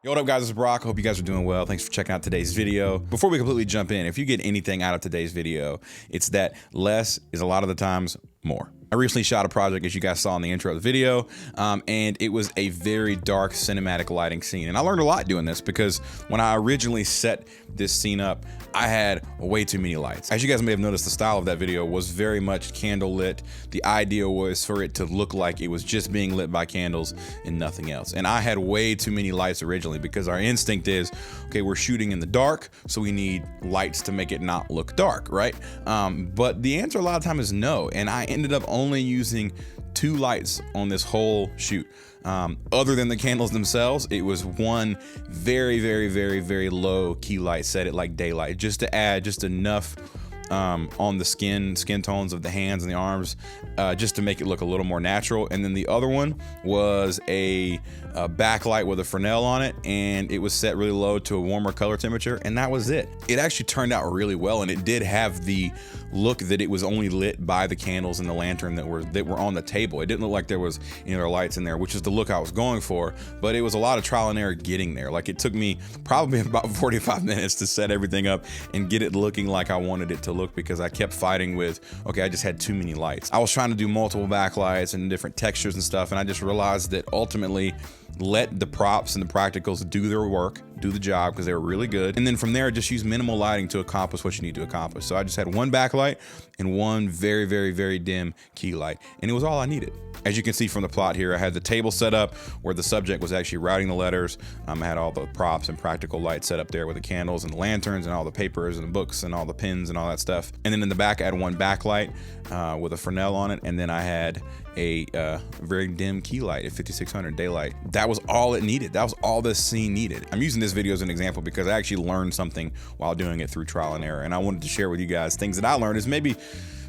Yo, what up guys, it's Brock. Hope you guys are doing well. Thanks for checking out today's video. Before we completely jump in, if you get anything out of today's video, it's that less is a lot of the times more. I recently shot a project, as you guys saw in the intro of the video, and it was a very dark cinematic lighting scene. And I learned a lot doing this because when I originally set this scene up, I had way too many lights. As you guys may have noticed, the style of that video was very much candle lit. The idea was for it to look like it was just being lit by candles and nothing else. And I had way too many lights originally because our instinct is, okay, we're shooting in the dark, so we need lights to make it not look dark, right? But the answer a lot of time is no. And I ended up only using 2 lights on this whole shoot. Other than the candles themselves, it was one very low key light set at like daylight, just to add just enough on the skin tones of the hands and the arms, just to make it look a little more natural. And then the other one was a backlight with a Fresnel on it, and it was set really low to a warmer color temperature, and that was it. It actually turned out really well, and it did have the look that it was only lit by the candles and the lantern that were on the table. It didn't look like there was any other lights in there, which is the look I was going for, but it was a lot of trial and error getting there. Like, it took me probably about 45 minutes to set everything up and get it looking like I wanted it to look, because I kept fighting with, okay, I just had too many lights. I was trying to do multiple backlights and different textures and stuff, and I just realized that ultimately let the props and the practicals do their work, do the job, because they were really good. And then from there, just use minimal lighting to accomplish what you need to accomplish. So I just had one backlight and one very dim key light, and it was all I needed. As you can see from the plot here, I had the table set up where the subject was actually writing the letters. I had all the props and practical lights set up there with the candles and the lanterns and all the papers and the books and all the pins and all that stuff. And then in the back, I had one backlight with a Fresnel on it, and then I had a very dim key light at 5600 daylight. That was all it needed. That was all this scene needed. I'm using this video as an example because I actually learned something while doing it through trial and error, and I wanted to share with you guys things that I learned. Is maybe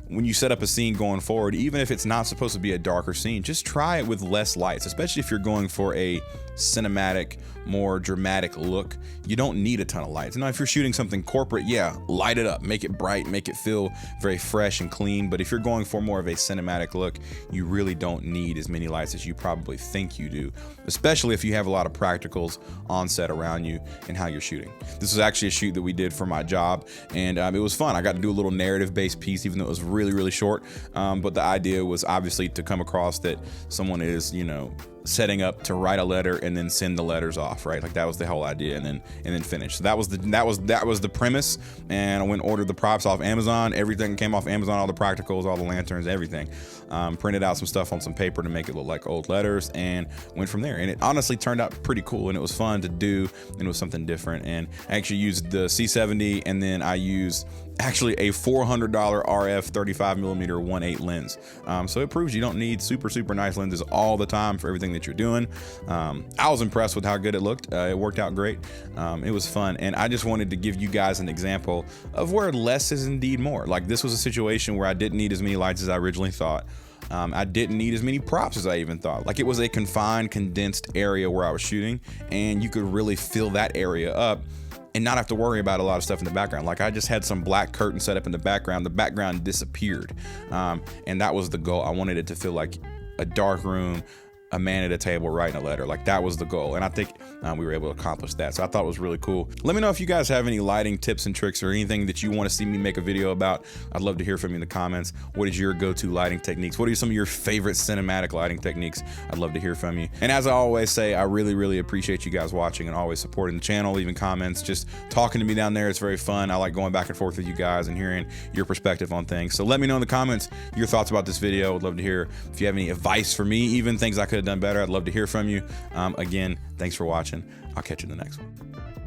when you set up a scene going forward, even if it's not supposed to be a darker scene, just try it with less lights, especially if you're going for a cinematic, more dramatic look. You don't need a ton of lights. Now, if you're shooting something corporate, yeah, light it up, make it bright, make it feel very fresh and clean. But if you're going for more of a cinematic look, you really don't need as many lights as you probably think you do, especially if you have a lot of practicals on set around you and how you're shooting. This was actually a shoot that we did for my job, and it was fun. I got to do a little narrative-based piece, even though it was really short. But the idea was obviously to come across that someone is, you know, setting up to write a letter and then send the letters off, right? Like, that was the whole idea, and then finish. So that was the premise. And I went and ordered the props off Amazon. Everything came off Amazon, all the practicals, all the lanterns, everything. Printed out some stuff on some paper to make it look like old letters, and went from there. And it honestly turned out pretty cool, and it was fun to do, and it was something different. And I actually used the C70, and then I used actually a $400 RF 35mm 1.8 lens. So it proves you don't need super nice lenses all the time for everything that you're doing. I was impressed with how good it looked. It worked out great. It was fun, and I just wanted to give you guys an example of where less is indeed more. Like, this was a situation where I didn't need as many lights as I originally thought. I didn't need as many props as I even thought. Like, it was a confined, condensed area where I was shooting, and you could really fill that area up and not have to worry about a lot of stuff in the background. Like, I just had some black curtain set up in the background disappeared. And that was the goal. I wanted it to feel like a dark room, a man at a table writing a letter. Like, that was the goal, and I think we were able to accomplish that. So I thought it was really cool. Let me know if you guys have any lighting tips and tricks or anything that you want to see me make a video about. I'd love to hear from you in the comments. What is your go-to lighting techniques? What are some of your favorite cinematic lighting techniques? I'd love to hear from you. And as I always say, I really appreciate you guys watching and always supporting the channel, leaving comments, just talking to me down there. It's very fun. I like going back and forth with you guys and hearing your perspective on things. So let me know in the comments your thoughts about this video. I'd love to hear if you have any advice for me, even things I could could have done better, I'd love to hear from you. Again, thanks for watching. I'll catch you in the next one.